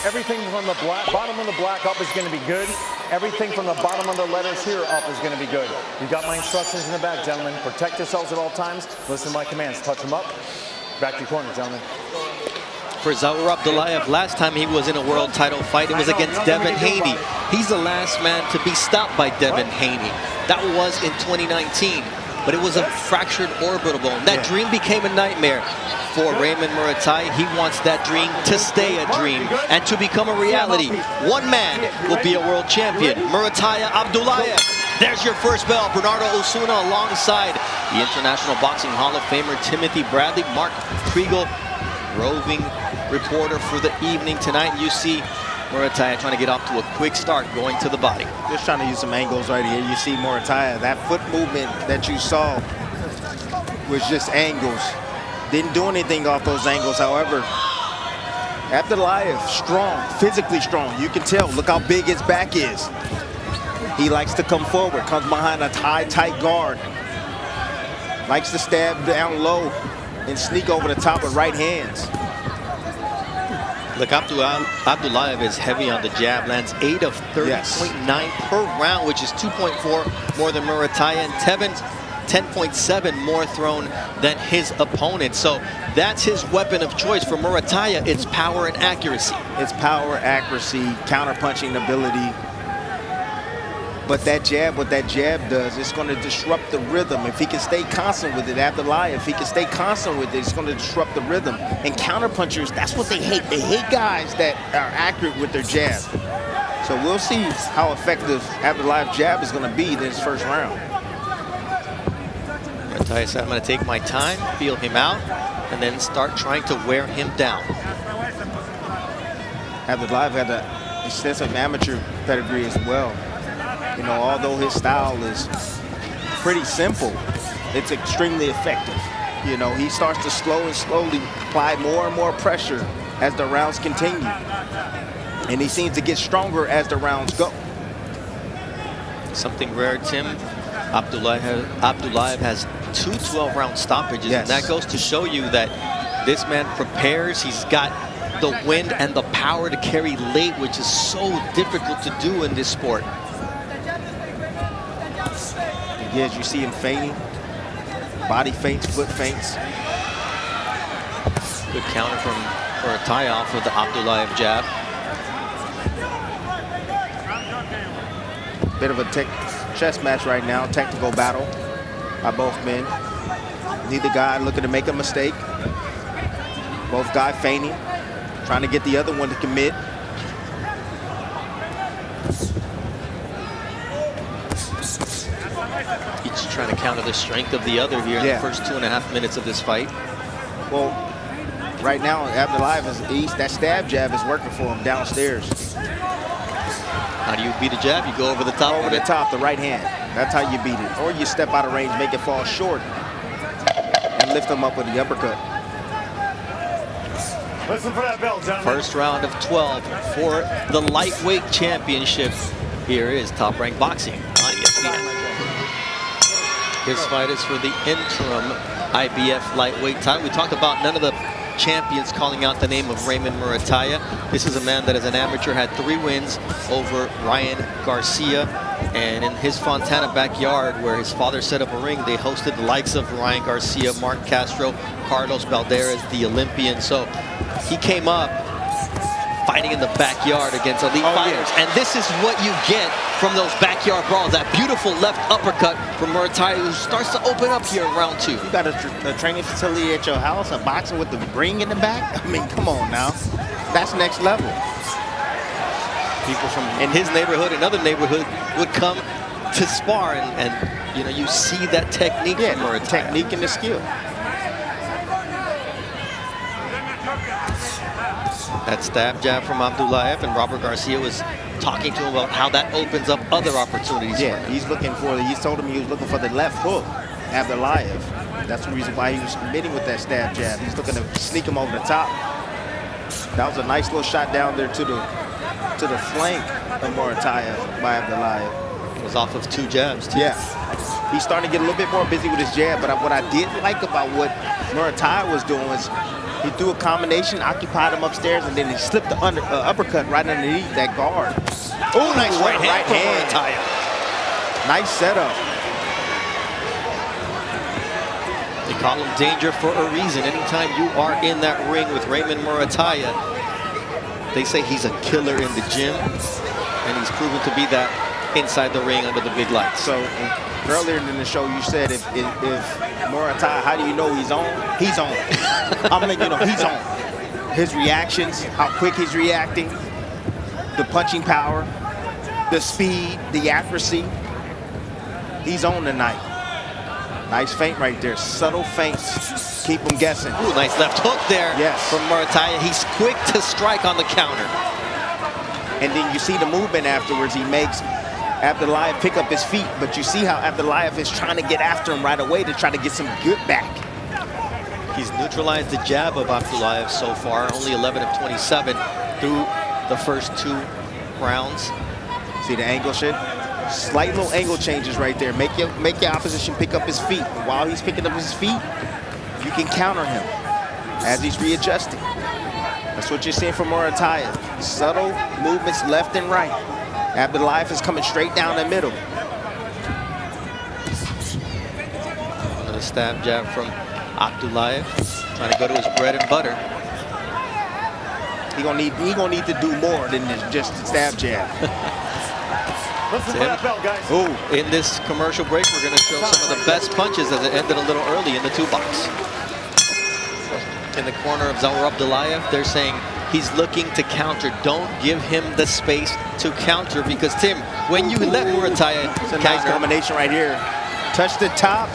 Everything from the bottom of the black up is going to be good. Everything from the bottom of the letters here up is going to be good. You've got my instructions in the back, gentlemen. Protect yourselves at all times. Listen to my commands. Touch them up. Back to your corner, gentlemen. For Zaur Abdullaev, last time he was in a world title fight, it was against Devin Haney. He's the last man to be stopped by Devin Haney. That was in 2019, but it was a fractured orbital bone. That dream became a nightmare for Raymond Muratalla. He wants that dream to stay a dream and to become a reality. One man will be a world champion, Muratalla Abdullaev. There's your first bell. Bernardo Osuna alongside the International Boxing Hall of Famer Timothy Bradley. Mark Kriegel, roving reporter for the evening tonight. You see Muratalla trying to get off to a quick start, going to the body. Just trying to use some angles right here. You see Muratalla, that foot movement that you saw was just angles. Didn't do anything off those angles, however. Abdullaev, strong, physically strong. You can tell, look how big his back is. He likes to come forward, comes behind a high, tight guard. Likes to stab down low and sneak over the top with right hands. Look, Abdullaev is heavy on the jab, lands 8 of 30.9 per round, which is 2.4 more than Muratalla, and Tevin's 10.7 more thrown than his opponent. So that's his weapon of choice. For Muratalla, it's power and accuracy. It's power, accuracy, counter-punching ability. But that jab, what that jab does, it's going to disrupt the rhythm. If he can stay constant with it, Abdullaev, if he can stay constant with it, it's going to disrupt the rhythm. And counterpunchers, that's what they hate. They hate guys that are accurate with their jab. So we'll see how effective Abdullaev's jab is going to be in his first round. Muratalla said, I'm going to take my time, feel him out, and then start trying to wear him down. Abdullaev had an extensive amateur pedigree as well. You know, although his style is pretty simple, it's extremely effective. You know, he starts to slowly apply more and more pressure as the rounds continue. And he seems to get stronger as the rounds go. Something rare, Tim. Abdullaev has 2 12-round stoppages, and that goes to show you that this man prepares. He's got the wind and the power to carry late, which is so difficult to do in this sport. Yes, you see him feinting. Body feints, foot feints. Good counter from Muratalla off of the Abdullaev jab. Bit of a chess match right now, technical battle by both men. Neither guy looking to make a mistake. Both guys feigning, trying to get the other one to commit. Each trying to counter the strength of the other here in the first 2.5 minutes of this fight. Well, right now, Abdullaev that stab jab is working for him downstairs. How do you beat a jab? You go over the top. Over the top, the right hand. That's how you beat it. Or you step out of range, make it fall short, and lift him up with the uppercut. Listen for that bell, gentlemen. First round of 12 for the lightweight championship. Here is Top Rank Boxing on ESPN. His fight is for the interim IBF lightweight title. We talked about none of the champions calling out the name of Raymond Muratalla. This is a man that as an amateur had 3 wins over Ryan Garcia. And in his Fontana backyard, where his father set up a ring, they hosted the likes of Ryan Garcia, Mark Castro, Carlos Balderas, the Olympian. So he came up fighting in the backyard against elite fighters. And this is what you get from those backyard brawls. That beautiful left uppercut from Muratalla, who starts to open up here in round 2. You got a training facility at your house, a boxing with the ring in the back? I mean, come on now. That's next level. People from in his neighborhood and other neighborhood would come to spar, and you know, you see that technique from Muratalla. Technique and the skill. That stab jab from Abdullaev, and Robert Garcia was talking to him about how that opens up other opportunities. Yeah, he's told him he was looking for the left hook, Abdullaev. That's the reason why he was committing with that stab jab. He's looking to sneak him over the top. That was a nice little shot down there to the flank of Muratalla by Abdullaev. It was off of 2 jabs, too. Yeah. He's starting to get a little bit more busy with his jab, but what I did like about what Muratalla was doing was He threw a combination, occupied him upstairs, and then he slipped the uppercut right underneath that guard. Oh, nice right hand. Nice setup. They call him danger for a reason. Anytime you are in that ring with Raymond Muratalla, they say he's a killer in the gym, and he's proven to be that inside the ring under the big lights. So earlier in the show, you said if Muratalla, how do you know he's on? He's on. I'm letting you know he's on. His reactions, how quick he's reacting, the punching power, the speed, the accuracy. He's on tonight. Nice feint right there. Subtle feints. Keep him guessing. Ooh, nice left hook there from Muratalla. He's quick to strike on the counter. And then you see the movement afterwards. He makes Abdullaev pick up his feet, but you see how Abdullaev is trying to get after him right away to try to get some good back. He's neutralized the jab of Abdullaev so far, only 11 of 27 through the first 2 rounds. See the angle shit? Slight little angle changes right there. Make your opposition pick up his feet. And while he's picking up his feet, you can counter him as he's readjusting. That's what you're seeing from Muratalla. Subtle movements left and right. Abdullaev is coming straight down the middle. Another stab jab from Abdullaev, trying to go to his bread and butter. He gonna need to do more than just the stab jab. Listen for that bell, guys. Ooh, in this commercial break, we're going to show some of the best punches as it ended a little early in the 2-box. In the corner of Zaur Abdullaev, they're saying he's looking to counter. Don't give him the space to counter, because Tim, when you let Muratalla it's a nice combination right here. Touch the top,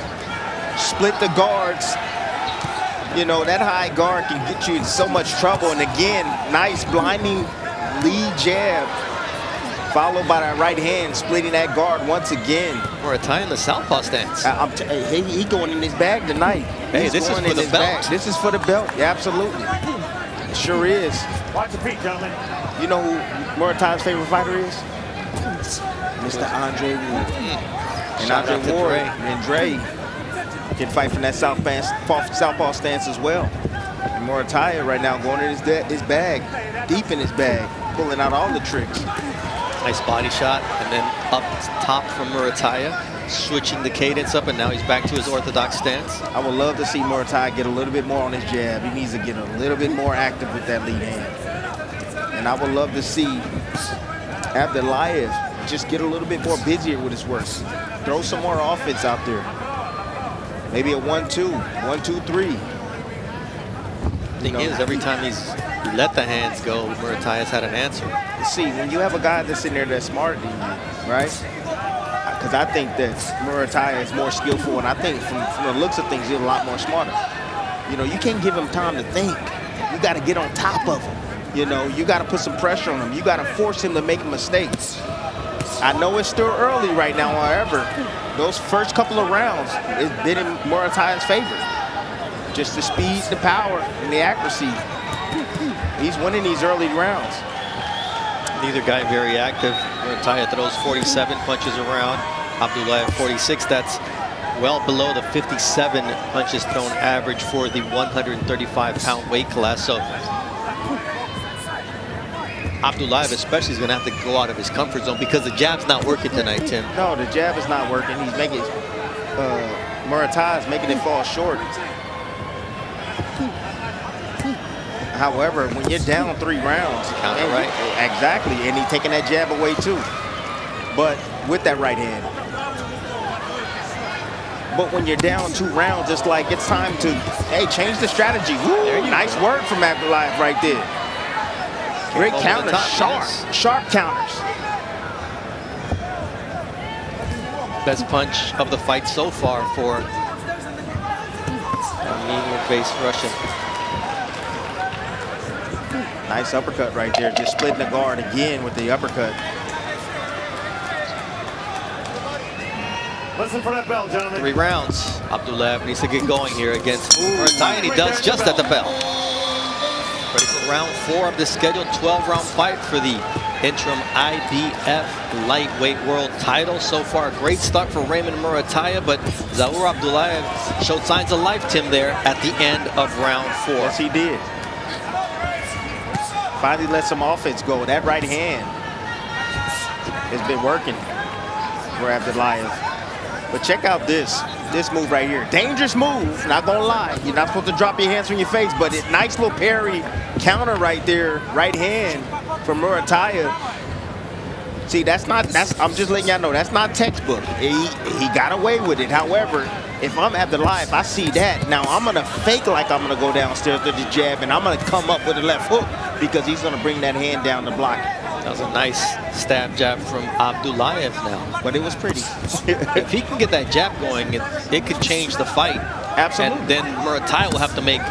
split the guards. You know, that high guard can get you in so much trouble. And again, nice blinding lead jab, followed by that right hand, splitting that guard once again. Muratalla in the southpaw stance. He going in his bag tonight. Hey, this is for the belt. This is for the belt, yeah, absolutely. It sure is. Watch the feet, gentlemen. You know who Muratalla's favorite fighter is? Mr. Andre Ward. And Andre Ward and Dre can fight from that southpaw stance as well. And Muratalla right now going in his bag, deep in his bag, pulling out all the tricks. Nice body shot, and then up top from Muratalla, switching the cadence up, and now he's back to his orthodox stance. I would love to see Muratalla get a little bit more on his jab. He needs to get a little bit more active with that lead hand. And I would love to see Abdullaev just get a little bit more busier with his work. Throw some more offense out there. Maybe a 1-2, 1-2-3. Thing is, every time he's let the hands go, Muratalla's had an answer. See, when you have a guy that's in there that's smarter than you, right? Because I think that Muratalla is more skillful, and I think from the looks of things, he's a lot more smarter. You know, you can't give him time to think. You got to get on top of him. You know, you got to put some pressure on him. You got to force him to make mistakes. I know it's still early right now, however, those first couple of rounds, it's been in Muratalla's favor. Just the speed, the power, and the accuracy. He's winning these early rounds. Neither guy very active. Muratalla throws 47 punches around. Abdullaev 46. That's well below the 57 punches thrown average for the 135-pound weight class. So Abdullaev especially is going to have to go out of his comfort zone because the jab's not working tonight, Tim. No, the jab is not working. He's making Muratalla's making it fall short. However, when you're down 3 rounds, counter right. Exactly, and he's taking that jab away too. But with that right hand. But when you're down 2 rounds, it's like it's time to, hey, change the strategy. Woo, nice work from Abdullaev right there. Great counters, sharp counters. Best punch of the fight so far for a medium-based Russian. Nice uppercut right there, just splitting the guard again with the uppercut. Listen for that bell, gentlemen. 3 rounds. Abdullaev needs to get going here against Muratalla, and he does just at the bell. Ready for round 4 of the scheduled 12-round fight for the interim IBF lightweight world title. So far, a great start for Raymond Muratalla, but Zaur Abdullaev showed signs of life, Tim, there at the end of round 4. Yes, he did. Finally let some offense go. That right hand has been working for Abdullaev. But check out this move right here. Dangerous move, not gonna lie. You're not supposed to drop your hands from your face, but it nice little parry counter right there, right hand from Muratalla. See, I'm just letting y'all know, that's not textbook. He got away with it. However, if I'm Abdullaev, I see that. Now I'm gonna fake like I'm gonna go downstairs with the jab, and I'm gonna come up with a left hook because he's gonna bring that hand down to block it. That was a nice stab jab from Abdullaev now. But it was pretty. If he can get that jab going, it could change the fight. Absolutely. And then Muratalla will have to make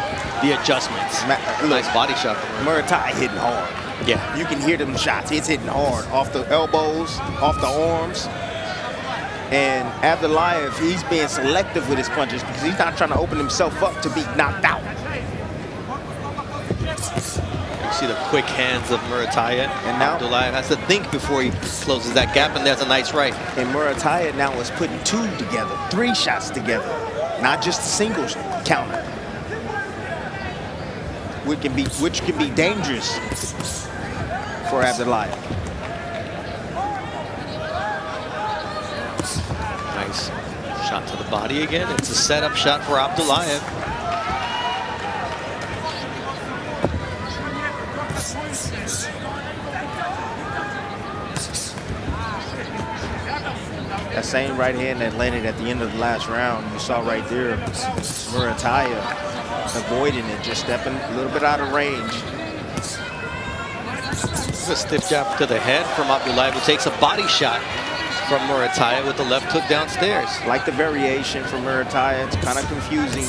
the adjustments. Nice body shot from Muratalla hitting hard. Yeah. You can hear them shots. It's hitting hard. Off the elbows, off the arms. And Abdullaev, he's being selective with his punches because he's not trying to open himself up to be knocked out. See the quick hands of Muratalla. And now Abdullaev has to think before he closes that gap, and there's a nice right. And Muratalla now is putting 2 together, 3 shots together, not just a single counter, which can be dangerous for Abdullaev. Nice shot to the body again. It's a setup shot for Abdullaev. That same right hand that landed at the end of the last round, you saw right there, Muratalla avoiding it, just stepping a little bit out of range. A stiff jab to the head from Abdullaev, who takes a body shot from Muratalla with the left hook downstairs. Like the variation from Muratalla, it's kind of confusing.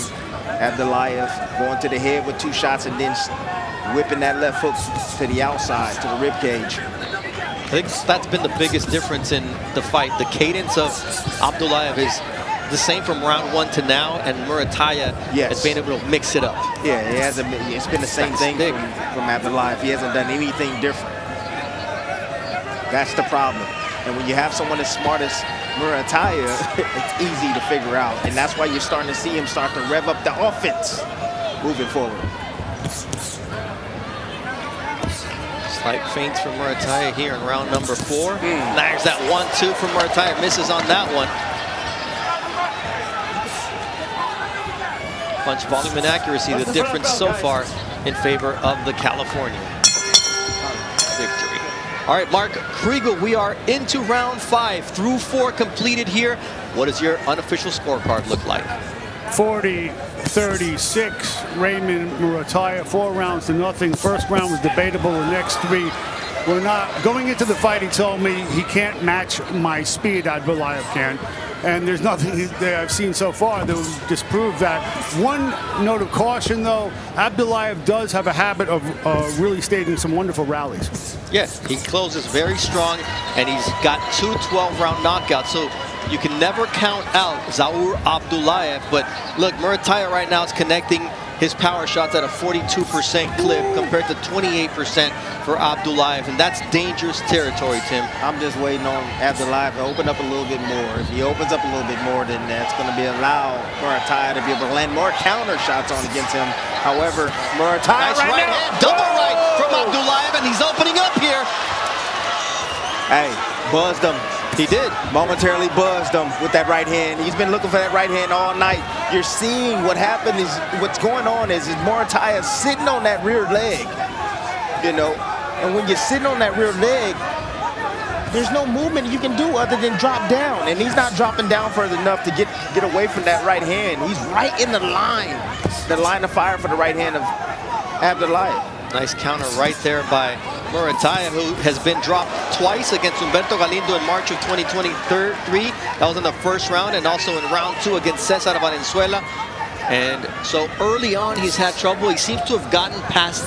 Abdullaev going to the head with 2 shots and then whipping that left hook to the outside, to the rib cage. I think that's been the biggest difference in the fight. The cadence of Abdullaev is the same from round 1 to now, and Muratalla has been able to mix it up. Yeah, it's been the same thing from Abdullaev. He hasn't done anything different. That's the problem. And when you have someone as smart as Muratalla, it's easy to figure out. And that's why you're starting to see him start to rev up the offense moving forward. Slight feints from Muratalla here in round number 4. There's that 1-2 from Muratalla. Misses on that one. Punch volume and accuracy, the difference so far in favor of the Californian. Victory. All right, Mark Kriegel, we are into round 5. Through 4 completed here. What does your unofficial scorecard look like? 40-36, Raymond Muratalla, 4 rounds to nothing. First round was debatable. The next 3 were not. Going into the fight, he told me he can't match my speed. Abdullaev can. And there's nothing that I've seen so far that would disprove that. One note of caution, though, Abdullaev does have a habit of really staging some wonderful rallies. Yes, he closes very strong, and he's got 2 12-round knockouts. So you can never count out Zaur Abdullaev. But look, Muratalla right now is connecting his power shots at a 42% clip compared to 28% for Abdullaev, and that's dangerous territory, Tim. I'm just waiting on Abdullaev to open up a little bit more. If he opens up a little bit more, then that's going to be allow Muratalla to be able to land more counter shots on against him. However, Muratalla nice right hand, double right from Abdullaev, and he's opening up here. Hey, buzzed him. He did. Momentarily buzzed him with that right hand. He's been looking for that right hand all night. You're seeing what happened is, what's going on is Muratalla sitting on that rear leg, you know, and when you're sitting on that rear leg, there's no movement you can do other than drop down, and he's not dropping down further enough to get away from that right hand. He's right in the line of fire for the right hand of Abdullaev. Nice counter right there by Muratalla, who has been dropped twice against Humberto Galindo in March of 2023. That was in the first round, and also in round 2 against Cesar Valenzuela. And so early on, he's had trouble. He seems to have gotten past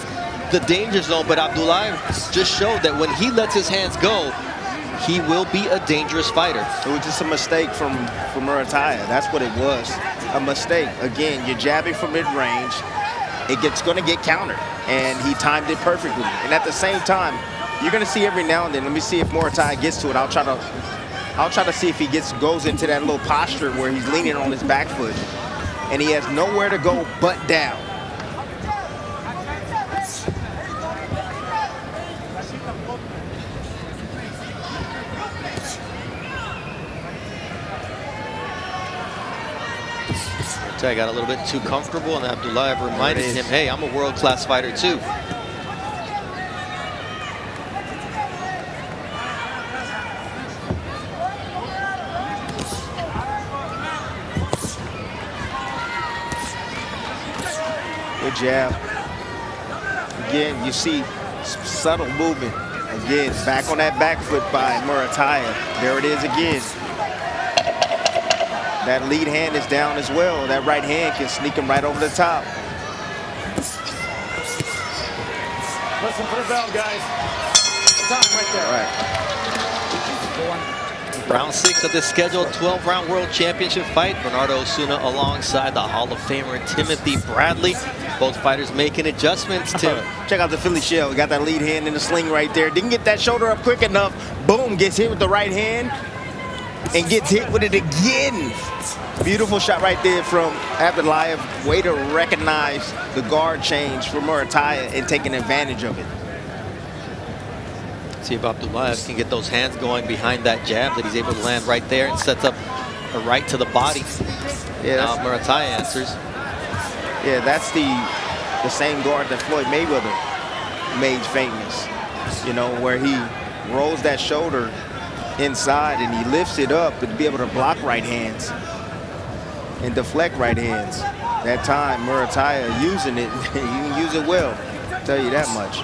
the danger zone, but Abdullaev just showed that when he lets his hands go, he will be a dangerous fighter. It was just a mistake from Muratalla. That's what it was, a mistake. Again, you're jabbing from mid-range. it's going to get countered, and he timed it perfectly. And at the same time, you're going to see every now and then. Let me see if Muratalla gets to it. I'll try to see if he goes into that little posture where he's leaning on his back foot, and he has nowhere to go but down. I got a little bit too comfortable, and Abdullaev reminded him, hey, I'm a world-class fighter too. Good jab. Again, you see subtle movement. Again, back on that back foot by Muratalla. There it is again. That lead hand is down as well. That right hand can sneak him right over the top. Listen for the bell, guys. Time right there. All right. Round 6 of the scheduled 12-round World Championship fight. Bernardo Osuna alongside the Hall of Famer Timothy Bradley. Both fighters making adjustments to... Check out the Philly shell. Got that lead hand in the sling right there. Didn't get that shoulder up quick enough. Boom, gets hit with the right hand and gets hit with it again. Beautiful shot right there from Abdullaev. Way to recognize the guard change for Muratalla and taking advantage of it. See if Abdullaev can get those hands going behind that jab that he's able to land right there and sets up a right to the body. Yeah, now Muratalla answers. Yeah, that's the same guard that Floyd Mayweather made famous. You know, where he rolls that shoulder inside and he lifts it up to be able to block right hands and deflect right hands. That time, Muratalla using it, he can use it well, I'll tell you that much.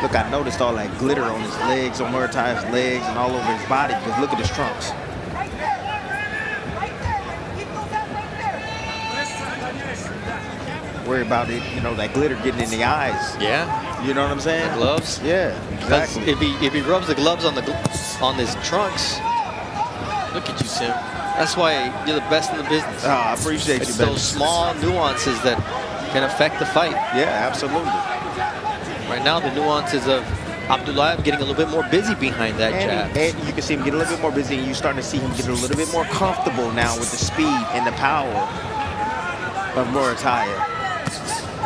Look, I noticed all that glitter on his legs, on Muratalla's legs, and all over his body, because look at his trunks. Worry about it, you know, that glitter getting in the eyes. Yeah. You know what I'm saying? The gloves. Yeah, exactly. If he rubs the gloves on his trunks, look at you, Sim. That's why you're the best in the business. Oh, I appreciate it's you, baby. those small nuances that can affect the fight. Yeah, absolutely. Right now, the nuances of Abdullaev getting a little bit more busy behind that jab. And you can see him get a little bit more busy, and you're starting to see him get a little bit more comfortable now with the speed and the power of Muratalla.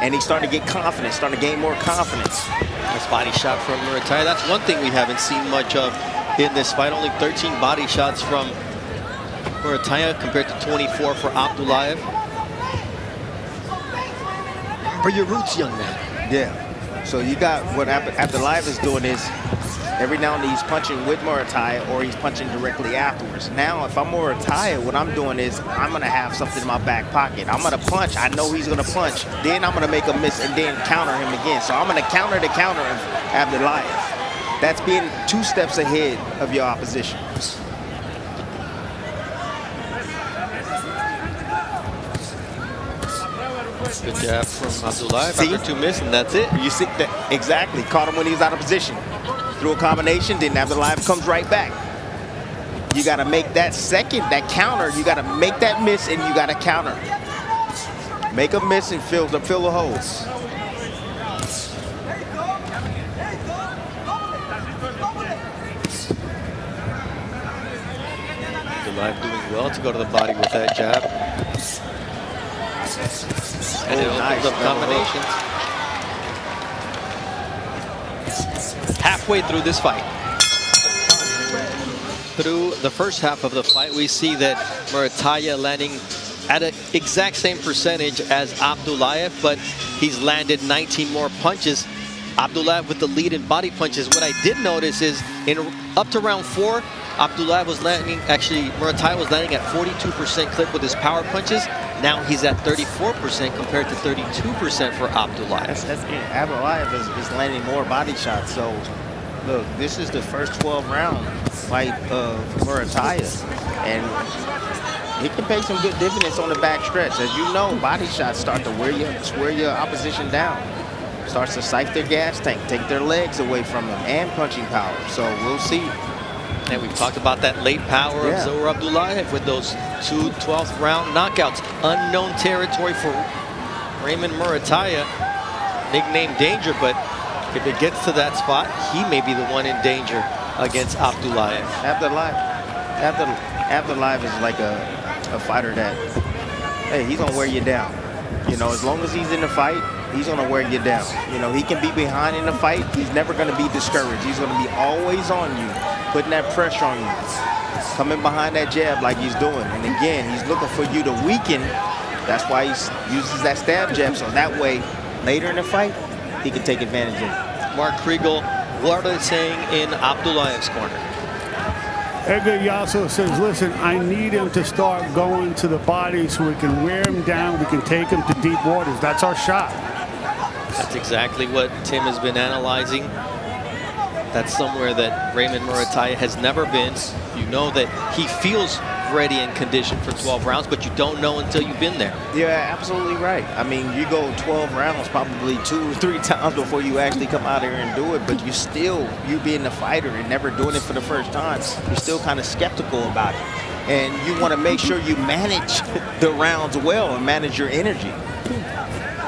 And he's starting to get confidence, starting to gain more confidence. Nice body shot from Muratalla. That's one thing we haven't seen much of in this fight. Only 13 body shots from Muratalla compared to 24 for Abdullaev. Remember your roots, young man. Yeah. So you got what Abdullaev is doing is every now and then he's punching with Muratalla or he's punching directly afterwards. Now, if I'm Muratalla, what I'm doing is I'm going to have something in my back pocket. I'm going to punch. I know he's going to punch. Then I'm going to make a miss and then counter him again. So I'm going to counter the counter of Abdullaev. That's being 2 steps ahead of your opposition. Good jab from Abdullaev. After 2 misses, and that's it. You see that exactly. Caught him when he was out of position. Through a combination, then Abdullaev comes right back. You got to make that that counter. You got to make that miss and you got to counter. Make a miss and fill the holes. Abdullaev doing well to go to the body with that jab. And it opens up combinations. Halfway through this fight. Through the first half of the fight, we see that Muratalla landing at an exact same percentage as Abdullaev, but he's landed 19 more punches. Abdullaev with the lead in body punches. What I did notice is up to round 4, Abdullaev was landing, Muratalla was landing at 42% clip with his power punches. Now he's at 34% compared to 32% for Abdullaev. That's Abdullaev is landing more body shots. So, look, this is the first 12-round fight of Muratalla. And he can pay some good dividends on the back stretch. As you know, body shots start to wear your opposition down. Starts to siphon their gas tank, take their legs away from them, and punching power. So we'll see And we've talked about that late power of Zaur Abdullaev with those 2 12th round knockouts. Unknown territory for Raymond Muratalla, nicknamed Danger, but if it gets to that spot, he may be the one in danger against Abdullaev. Abdullaev is like a fighter that, hey, he's gonna wear you down. You know, as long as he's in the fight, he's gonna wear you down. You know, he can be behind in the fight. He's never gonna be discouraged. He's gonna be always on you, putting that pressure on you, coming behind that jab like he's doing. And again, he's looking for you to weaken. That's why he uses that stab jab, so that way, later in the fight, he can take advantage of it. Mark Kriegel, what are they saying in Abdullaev's corner? Edgar Yasso says, listen, I need him to start going to the body so we can wear him down. We can take him to deep waters. That's our shot. That's exactly what Tim has been analyzing. That's somewhere that Raymond Muratalla has never been. You know that he feels ready and conditioned for 12 rounds, but you don't know until you've been there. Yeah, absolutely right. I mean, you go 12 rounds probably 2 or 3 times before you actually come out here and do it, but you being the fighter and never doing it for the first time, you're still kind of skeptical about it. And you want to make sure you manage the rounds well and manage your energy.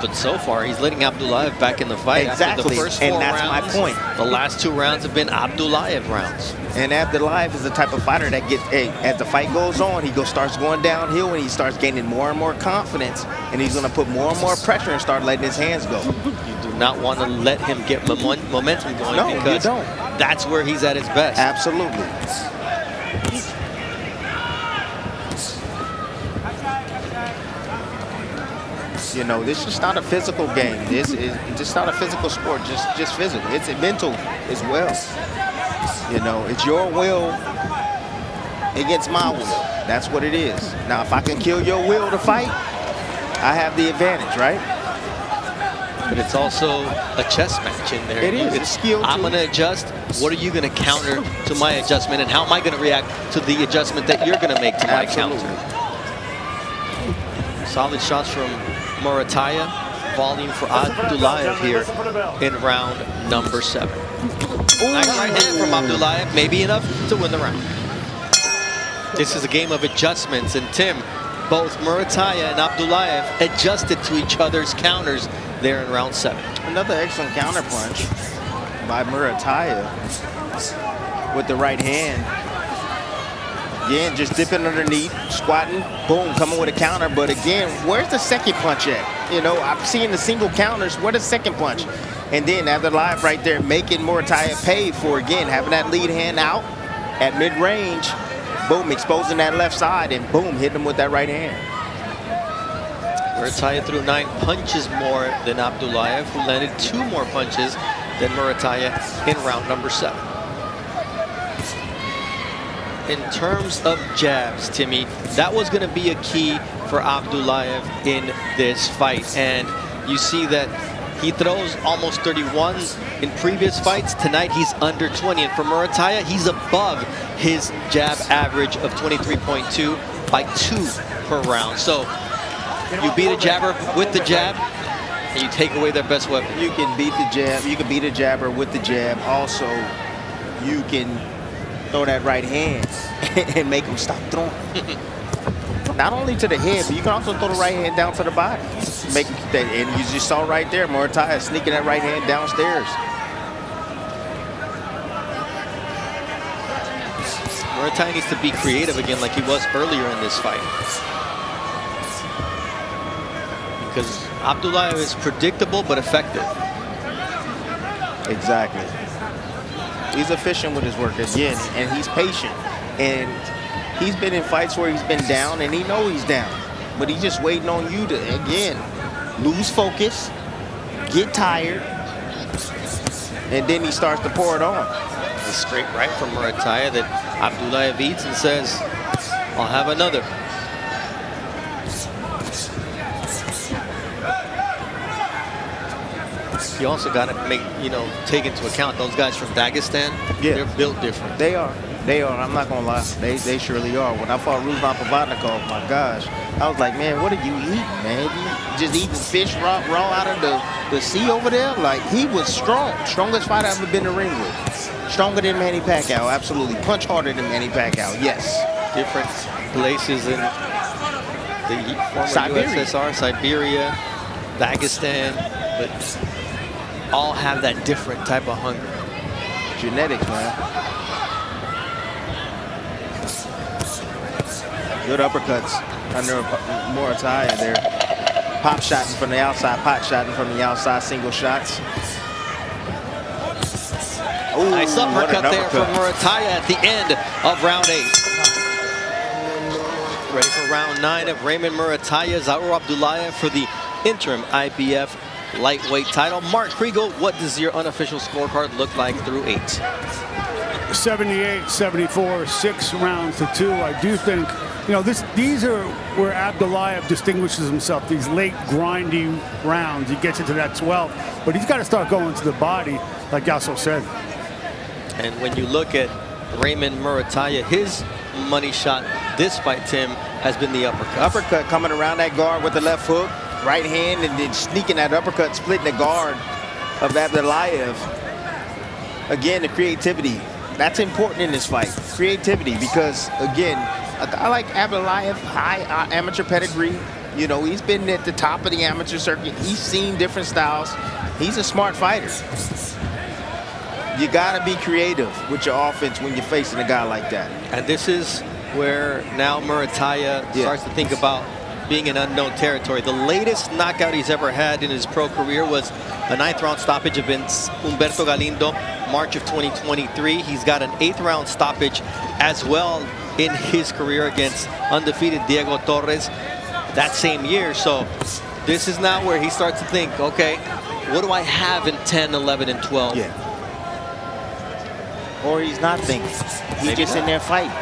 But so far, he's letting Abdullaev back in the fight. Exactly, After the first 4 and that's rounds, my point. The last 2 rounds have been Abdullaev rounds. And Abdullaev is the type of fighter that gets, hey, as the fight goes on, he starts going downhill and he starts gaining more and more confidence, and he's going to put more and more pressure and start letting his hands go. You do not want to let him get momentum going, No, because you don't. That's where he's at his best. Absolutely. You know, this is not a physical game. This is just not a physical sport, just physical. It's mental as well. You know, it's your will against my will. That's what it is. Now, if I can kill your will to fight, I have the advantage, right? But it's also a chess match in there. It is. It's skill. I'm going to adjust. What are you going to counter to my adjustment? And how am I going to react to the adjustment that you're going to make to my counter? Solid shots from Muratalla. Volume for Abdullaev here in round number 7. Nice right hand from Abdullaev, maybe enough to win the round. This is a game of adjustments, and Tim, both Muratalla and Abdullaev adjusted to each other's counters there in round 7. Another excellent counter punch by Muratalla with the right hand. Again, just dipping underneath, squatting, boom, coming with a counter. But again, where's the second punch at? You know, I'm seeing the single counters. Where's the second punch? And then Abdullaev right there making Muratalla pay for, again, having that lead hand out at mid-range. Boom, exposing that left side, and boom, hitting him with that right hand. Muratalla threw 9 punches more than Abdullaev, who landed 2 more punches than Muratalla in round number 7. In terms of jabs, Timmy, that was going to be a key for Abdullaev in this fight. And you see that he throws almost 31 in previous fights. Tonight, he's under 20. And for Muratalla, he's above his jab average of 23.2 by 2 per round. So you beat a jabber with the jab, and you take away their best weapon. You can beat the jab. You can beat a jabber with the jab. Also, you can throw that right hand and make him stop throwing. Not only to the head, but you can also throw the right hand down to the body. Make that, and you just saw right there, Muratalla sneaking that right hand downstairs. Muratalla needs to be creative again like he was earlier in this fight. Because Abdullaev is predictable but effective. Exactly. He's efficient with his work again, and he's patient. And he's been in fights where he's been down, and he knows he's down. But he's just waiting on you to, again, lose focus, get tired, and then he starts to pour it on. A straight right from Muratalla that Abdullaev eats and says, I'll have another. You also got to make, take into account those guys from Dagestan. Yeah. They're built different. They are. They are. I'm not going to lie. They surely are. When I fought Ruslan Pavatnikov, my gosh, I was like, man, what are you eating, man? You just eating fish raw out of the sea over there? Like, he was strong. Strongest fighter I've ever been in the ring with. Stronger than Manny Pacquiao, absolutely. Punch harder than Manny Pacquiao, yes. Different places in the former Siberia. USSR, Siberia, Dagestan, but all have that different type of hunger. Genetics, man. Good uppercuts under Muratalla there. Pop shotting from the outside, pot shotting from the outside, single shots. Ooh, Nice uppercut there from uppercut. Muratalla at the end of round 8. Ready for round 9 of Raymond Muratalla, Zaur Abdullaev for the interim IBF lightweight title. Mark Kriegel, what does your unofficial scorecard look like through 8? 78-74, 6 rounds to 2. I do think, you know, these are where Abdullaev distinguishes himself, these late grindy rounds. He gets into that 12, but he's got to start going to the body, like Yasso said. And when you look at Raymond Muratalla, his money shot this fight, Tim, has been the uppercut. Uppercut coming around that guard with the left hook, right hand, and then sneaking that uppercut, splitting the guard of Abdullaev. Again, the creativity. That's important in this fight. Creativity, because, again, a guy like Abdullaev, high amateur pedigree, you know, he's been at the top of the amateur circuit. He's seen different styles. He's a smart fighter. You got to be creative with your offense when you're facing a guy like that. And this is where now Muratalla starts to think about being in unknown territory. The latest knockout he's ever had in his pro career was a 9th round stoppage against Humberto Galindo, March of 2023. He's got an 8th round stoppage as well in his career against undefeated Diego Torres that same year. So this is now where he starts to think, okay, what do I have in 10, 11, and 12? Yeah. Or he's not thinking. He's just in there fighting.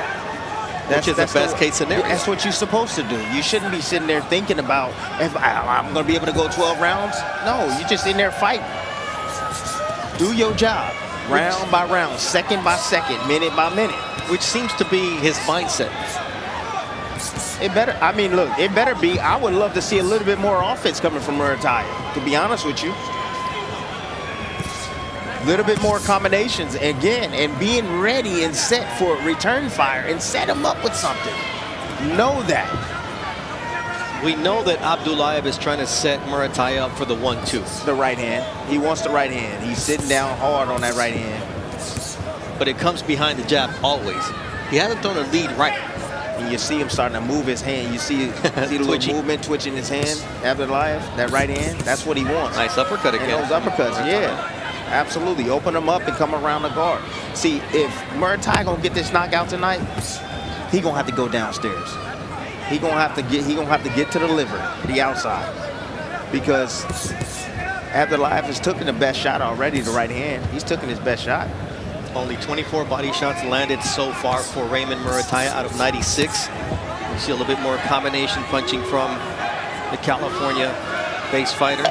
Which is the best case scenario. That's what you're supposed to do. You shouldn't be sitting there thinking about, if I'm going to be able to go 12 rounds. No, you're just in there fighting. Do your job, round by round, second by second, minute by minute. Which seems to be his mindset. It better, I mean, look, it better be. I would love to see a little bit more offense coming from Muratalla, to be honest with you. A little bit more combinations, again, and being ready and set for return fire and set him up with something. Know that. We know that Abdullaev is trying to set Muratalla up for the 1-2. The right hand. He wants the right hand. He's sitting down hard on that right hand. But it comes behind the jab always. He hasn't thrown a lead right. And you see him starting to move his hand. You see the little movement twitching his hand. Abdullaev, that right hand, that's what he wants. Nice uppercut again. And those uppercuts, yeah. Absolutely. Open him up and come around the guard. See, if Muratalla gonna get this knockout tonight, he gonna have to go downstairs. He gonna have to get to the liver, the outside. Because Abdullaev has taken the best shot already, the right hand. He's taken his best shot. Only 24 body shots landed so far for Raymond Muratalla out of 96. We see a little bit more combination punching from the California-based fighter.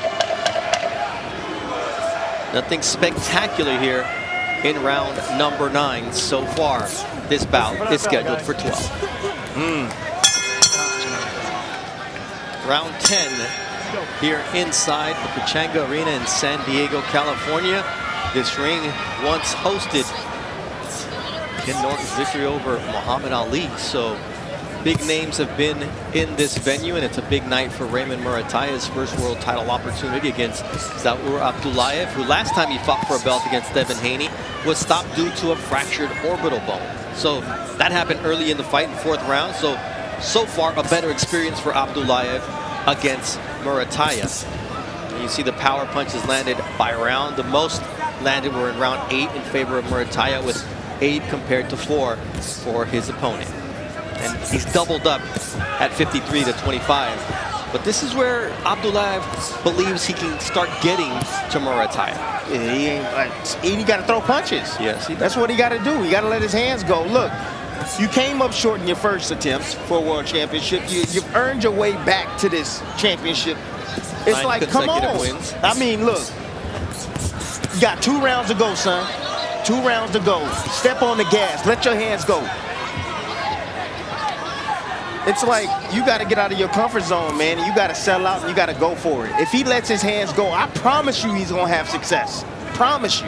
Nothing spectacular here in round number 9 so far. This bout is scheduled for 12. Round 10 here inside the Pechanga Arena in San Diego, California. This ring once hosted Ken Norton's victory over Muhammad Ali. So big names have been in this venue, and it's a big night for Raymond Muratalla's first world title opportunity against Zaur Abdullaev, who last time he fought for a belt against Devin Haney was stopped due to a fractured orbital bone. So that happened early in the fight in 4th round. So far a better experience for Abdullaev against Muratalla. And you see the power punches landed by round. The most landed were in round 8 in favor of Muratalla, with 8 compared to 4 for his opponent. And he's doubled up at 53-25. But this is where Abdullaev believes he can start getting to Muratalla. Yeah, he got to throw punches. Yes, that's what he got to do. He got to let his hands go. Look, you came up short in your first attempt for a world championship. You've earned your way back to this championship. It's 9 like, come on. wins. I mean, look, you got 2 rounds to go, son. 2 rounds to go. Step on the gas. Let your hands go. It's like you got to get out of your comfort zone, man. You got to settle out and you got to go for it. If he lets his hands go, I promise you he's going to have success. Promise you.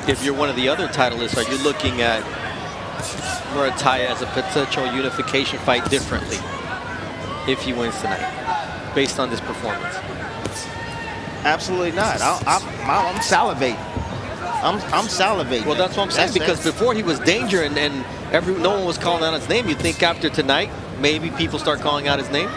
if you're one of the other titleists, are you looking at Muratalla as a potential unification fight differently if he wins tonight, based on this performance? Absolutely not. I'm salivating. I'm salivating. Well, that's what I'm saying, because before he was danger and no one was calling out his name. You think after tonight, maybe people start calling out his name?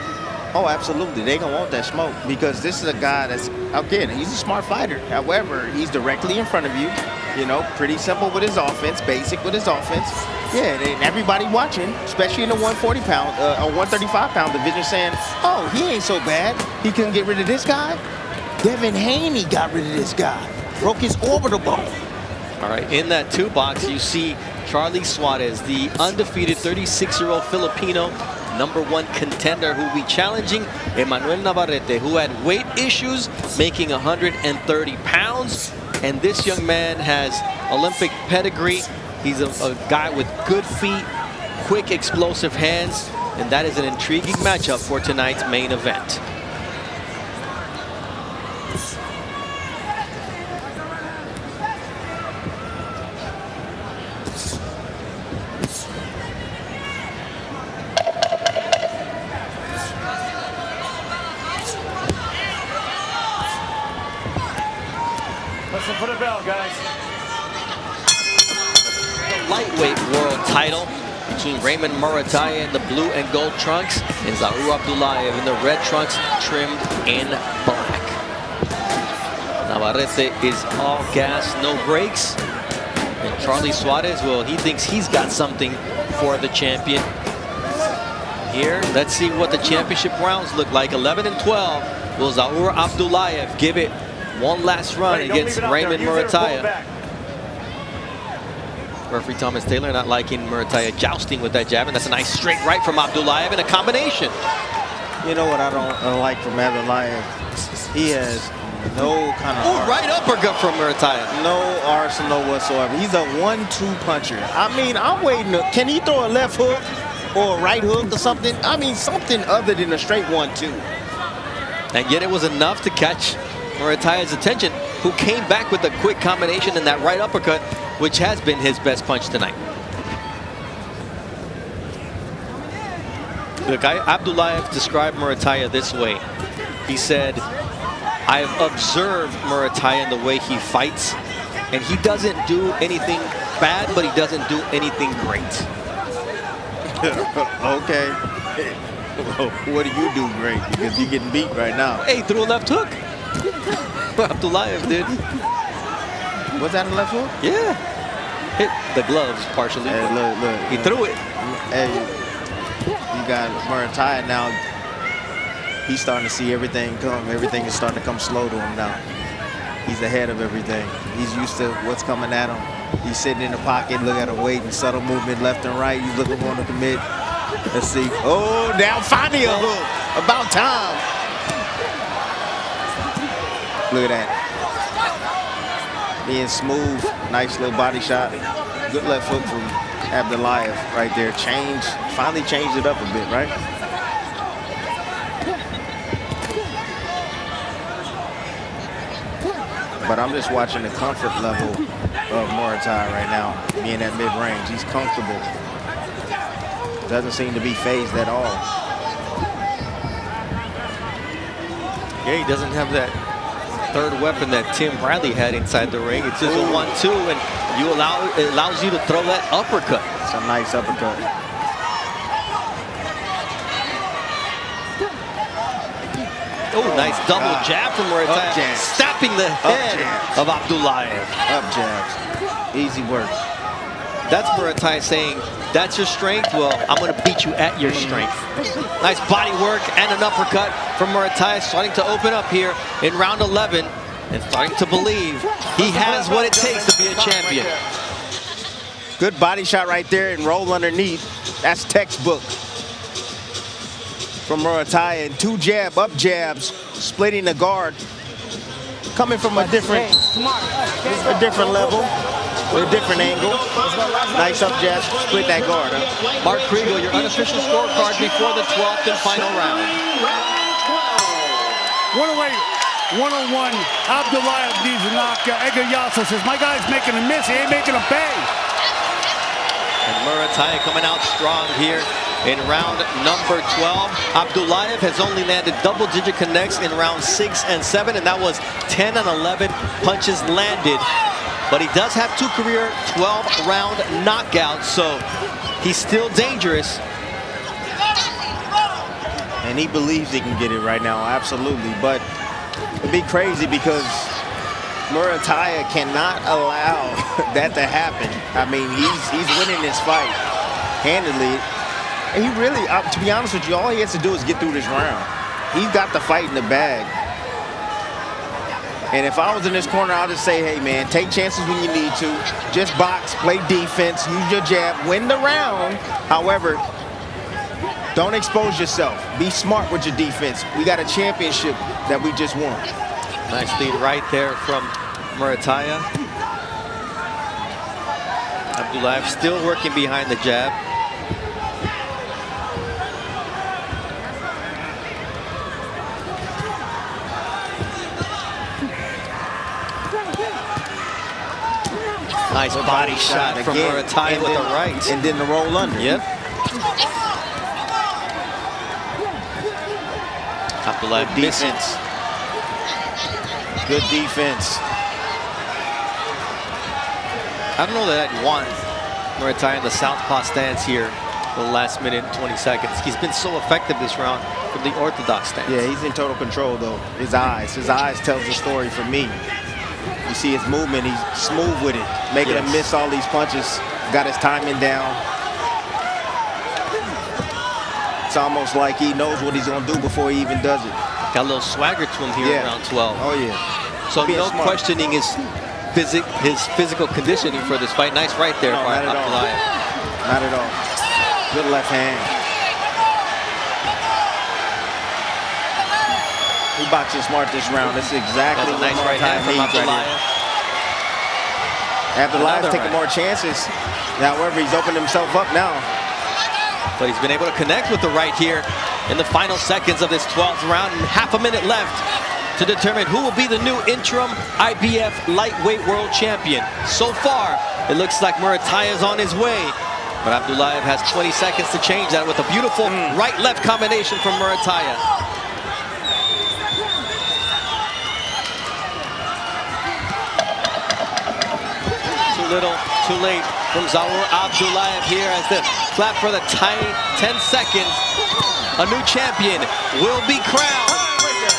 Oh, absolutely. They gonna want that smoke, because this is a guy that's, again, he's a smart fighter. However, he's directly in front of you. You know, pretty simple with his offense, basic with his offense. Yeah, and everybody watching, especially in the 140-pound or 135-pound division, saying, oh, he ain't so bad. He couldn't get rid of this guy. Devin Haney got rid of this guy. Broke his orbital bone. All right, in that 2 box, you see Charlie Suarez, the undefeated 36-year-old Filipino #1 contender, who will be challenging Emmanuel Navarrete, who had weight issues, making 130 pounds. And this young man has Olympic pedigree. He's a guy with good feet, quick, explosive hands, and that is an intriguing matchup for tonight's main event. Listen for the bell, guys. The lightweight world title between Raymond Muratalla in the blue and gold trunks and Zaur Abdullaev in the red trunks trimmed in black. Navarrete is all gas, no brakes. And Charlie Suarez, well, he thinks he's got something for the champion. Here, let's see what the championship rounds look like. 11 and 12. Will Zaur Abdullaev give it one last run against Raymond Muratalla? Referee Thomas Taylor not liking Muratalla jousting with that jab, and that's a nice straight right from Abdullaev in a combination. You know what I don't like from Abdullaev? He has no kind of right uppercut from Muratalla. No arsenal whatsoever. He's a 1-2 puncher. I mean, I'm waiting. Can he throw a left hook or a right hook or something? I mean, something other than a straight 1-2. And yet it was enough to catch Muratalla's attention, who came back with a quick combination in that right uppercut, which has been his best punch tonight. Look, Abdullaev described Muratalla this way. He said, I've observed Muratalla in the way he fights, and he doesn't do anything bad, but he doesn't do anything great. Okay. What do you do great? Because you're getting beat right now. Hey, he threw a left hook. Abdullaev did. Was that a left hook? Yeah. Hit the gloves partially. Hey, look. He threw it. Hey, you got Muratalla now. He's starting to see everything come. Everything is starting to come slow to him now. He's ahead of everything. He's used to what's coming at him. He's sitting in the pocket, look at him waiting, subtle movement left and right. He's looking for him to commit. Let's see. Oh, down, finally a hook. About time. Look at that. Being smooth, nice little body shot. Good left hook from Abdullaev right there. Finally changed it up a bit, right? But I'm just watching the comfort level of Muratalla right now, being at mid-range. He's comfortable. Doesn't seem to be phased at all. Yeah, he doesn't have that third weapon that Tim Bradley had inside the ring. It's just a 1-2, and it allows you to throw that uppercut. It's a nice uppercut. Oh, nice double jab from Muratalla, stopping the head of Abdullaev. Up jabs. Easy work. That's Muratalla saying, that's your strength? Well, I'm going to beat you at your strength. Nice body work and an uppercut from Muratalla, starting to open up here in round 11 and starting to believe he has what it takes to be a champion. Good body shot right there and roll underneath. That's textbook from Muratalla. And 2 up jabs, splitting the guard. Coming from a different level. With a different angle. Nice up jab, split that guard. Huh? Mark Kriegel, your unofficial scorecard before the 12th and final round. What a way 101. Abdullaev needs a knockout. Edgar Yasso says, my guy's making a miss. He ain't making a pay. And Muratalla coming out strong here in round number 12. Abdullaev has only landed double-digit connects in rounds 6 and 7, and that was 10 and 11 punches landed. But he does have 2 career 12-round knockouts, so he's still dangerous. And he believes he can get it right now, absolutely. But it'd be crazy because Muratalla cannot allow that to happen. I mean, he's winning this fight handily. And he really, to be honest with you, all he has to do is get through this round. He's got the fight in the bag. And if I was in this corner, I'll just say, hey, man, take chances when you need to. Just box, play defense, use your jab, win the round. However, don't expose yourself. Be smart with your defense. We got a championship that we just won. Nice lead right there from Muratalla. Abdullaev still working behind the jab. Nice body shot from Muratalla with the right. And then the roll under. Yep. Abdullaev defense. Good defense. I don't know that I'd want Muratalla in the southpaw stance here for the last minute and 20 seconds. He's been so effective this round from the orthodox stance. Yeah, he's in total control, though. His eyes tells the story for me. You see his movement, he's smooth with it, making him miss all these punches, got his timing down. It's almost like he knows what he's gonna do before he even does it. Got a little swagger to him here in round 12. Oh yeah. So no questioning his physical conditioning for this fight. Nice right there, not at all. Not at all. Good left hand. He boxing smart this round. That's exactly what nice right hand from Abdullaev. Abdullaev's taking more chances. However, he's opened himself up now. But he's been able to connect with the right here in the final seconds of this 12th round, and half a minute left to determine who will be the new interim IBF lightweight world champion. So far, it looks like Muratalla is on his way, but Abdullaev has 20 seconds to change that with a beautiful right-left combination from Muratalla. Too little, too late from Zaur Abdullaev here as the clap for the tie, 10 seconds. A new champion will be crowned.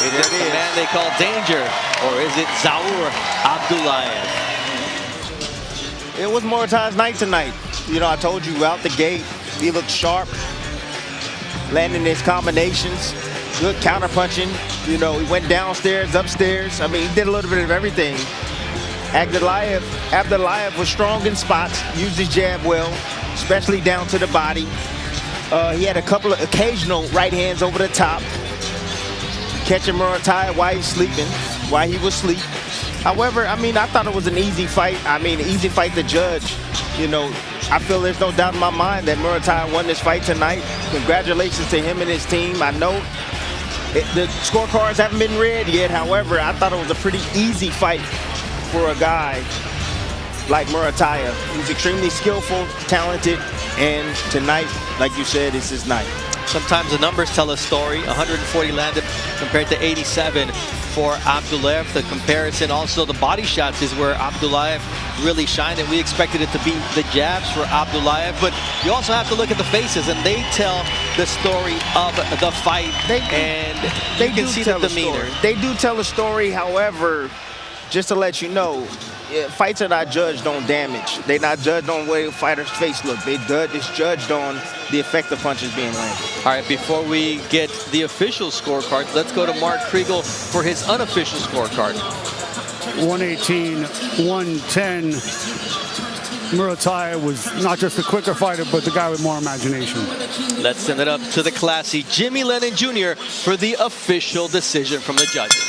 Is it the man they call Danger, or is it Zaur Abdullaev? It was Muratalla's night tonight. You know, I told you out the gate, he looked sharp, landing his combinations, good counter punching. You know, he went downstairs, upstairs. I mean, he did a little bit of everything. Abdullaev was strong in spots, used his jab well, especially down to the body. He had a couple of occasional right hands over the top, catching Muratalla while he's sleeping, while he was asleep. However, I mean, I thought it was an easy fight. I mean, an easy fight to judge. You know, I feel there's no doubt in my mind that Muratalla won this fight tonight. Congratulations to him and his team. I know the scorecards haven't been read yet. However, I thought it was a pretty easy fight for a guy like Muratalla. He's extremely skillful, talented, and tonight, like you said, it's his night. Sometimes the numbers tell a story. 140 landed compared to 87 for Abdullaev. The comparison, also the body shots, is where Abdullaev really shined, and we expected it to be the jabs for Abdullaev. But you also have to look at the faces, and they tell the story of the fight. You can see the demeanor. They do tell a story. However, just to let you know, fights are not judged on damage. They're not judged on the way a fighter's face looks. It's judged on the effect of punches being landed. All right, before we get the official scorecard, let's go to Mark Kriegel for his unofficial scorecard. 118, 110. Muratalla was not just a quicker fighter, but the guy with more imagination. Let's send it up to the classy Jimmy Lennon Jr. for the official decision from the judges.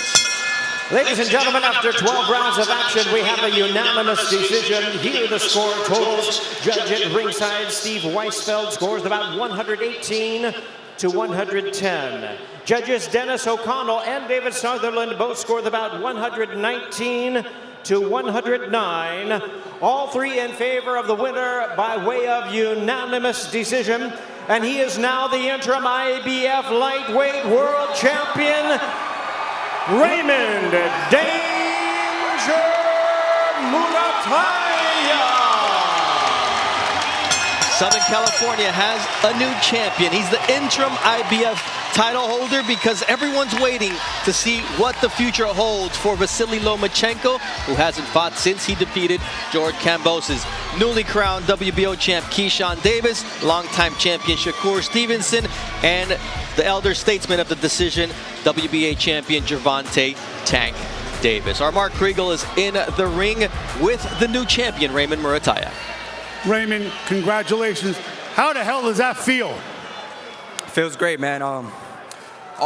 Ladies and gentlemen, after 12 rounds of action, we have a unanimous decision. Here are the score totals. Judge at ringside, Steve Weisfeld, scores about 118. to 110. Judges Dennis O'Connell and David Sutherland both scored the bout 119 to 109. All three in favor of the winner by way of unanimous decision. And he is now the interim IBF lightweight world champion, Raymond Danger Muratalla. Southern California has a new champion. He's the interim IBF title holder because everyone's waiting to see what the future holds for Vasily Lomachenko, who hasn't fought since he defeated George Kambosos. Newly crowned WBO champ Keyshawn Davis, longtime champion Shakur Stevenson, and the elder statesman of the decision, WBA champion Gervonta Tank Davis. Our Mark Kriegel is in the ring with the new champion, Raymond Muratalla. Raymond, congratulations. How the hell does that feel? Feels great, man. All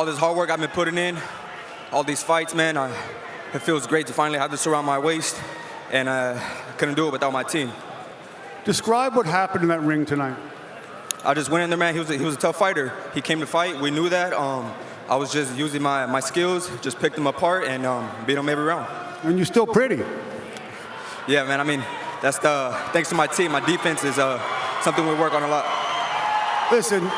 this hard work I've been putting in, all these fights, man, it feels great to finally have this around my waist, and I couldn't do it without my team. Describe what happened in that ring tonight. I just went in there, man. He was a tough fighter. He came to fight. We knew that. I was just using my skills, just picked him apart and beat him every round. And you're still pretty. Yeah, man. I mean, that's thanks to my team. My defense is something we work on a lot. Listen,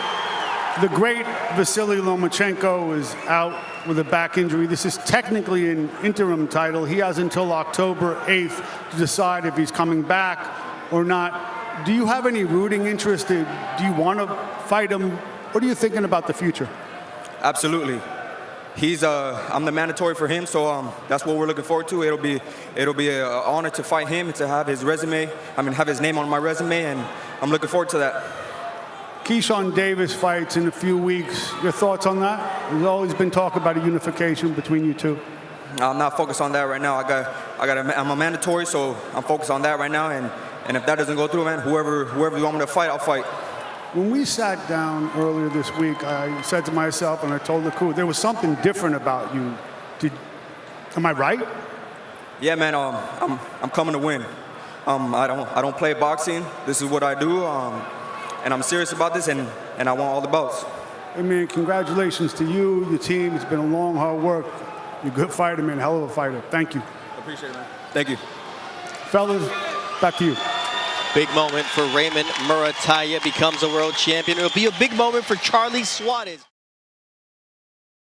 the great Vasily Lomachenko is out with a back injury. This is technically an interim title. He has until October 8th to decide if he's coming back or not. Do you have any rooting interest? Do you want to fight him? What are you thinking about the future? Absolutely. I'm the mandatory for him, so that's what we're looking forward to. It'll be an honor to fight him, to have his have his name on my resume, and I'm looking forward to that. Keyshawn Davis fights in a few weeks. Your thoughts on that? There's always been talk about a unification between you two. I'm not focused on that right now. I'm a mandatory, so I'm focused on that right now, and if that doesn't go through, man, whoever you want me to fight, I'll fight. When we sat down earlier this week, I said to myself, and I told the crew, there was something different about you. Am I right? Yeah, man. I'm coming to win. I don't play boxing. This is what I do, and I'm serious about this, and I want all the belts. Hey, man, congratulations to you, your team. It's been a long, hard work. You're a good fighter, man. Hell of a fighter. Thank you. I appreciate it, man. Thank you. Fellas, back to you. Big moment for Raymond Muratalla, becomes a world champion. It'll be a big moment for Charlie Suarez.